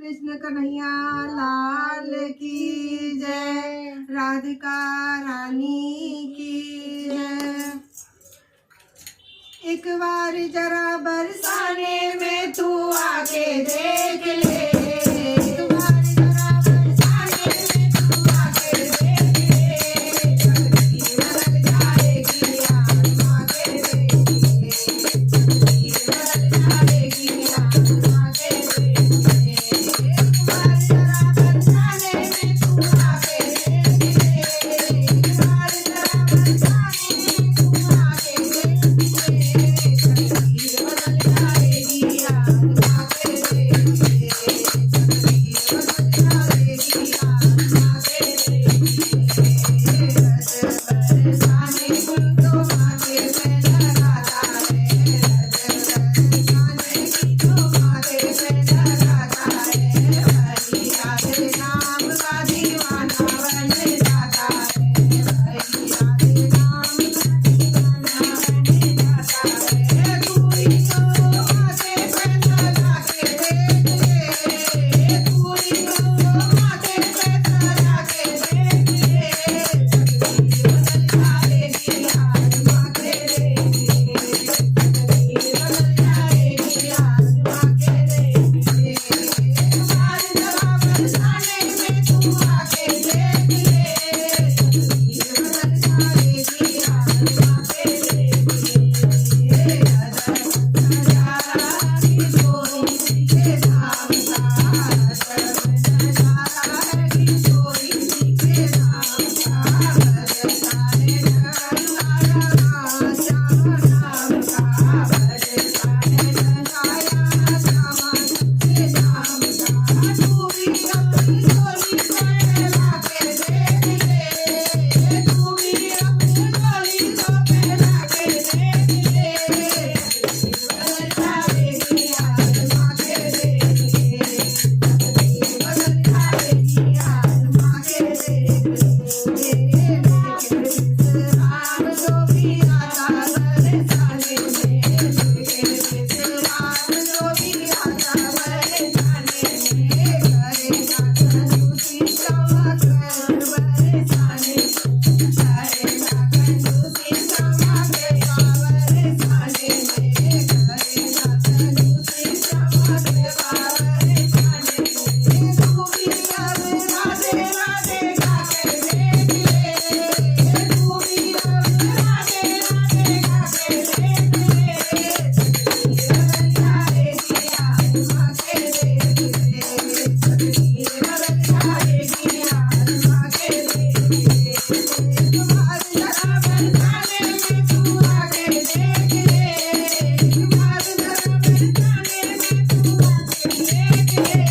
कृष्ण कन्हैया लाल की जय, राधिका रानी की जय। एक बार जरा बरसाने में तू आके देख ले, एक बार जरा बरसाने में तू आके देख ले, जिंदगी बदल जाएगी आत्मा के देख ले, जिंदगी बदल जाएगी आत्मा के देख ले। एक बार जरा बरसाने में तू आके देख ले, एक बार जरा बरसाने में तू आके देख ले,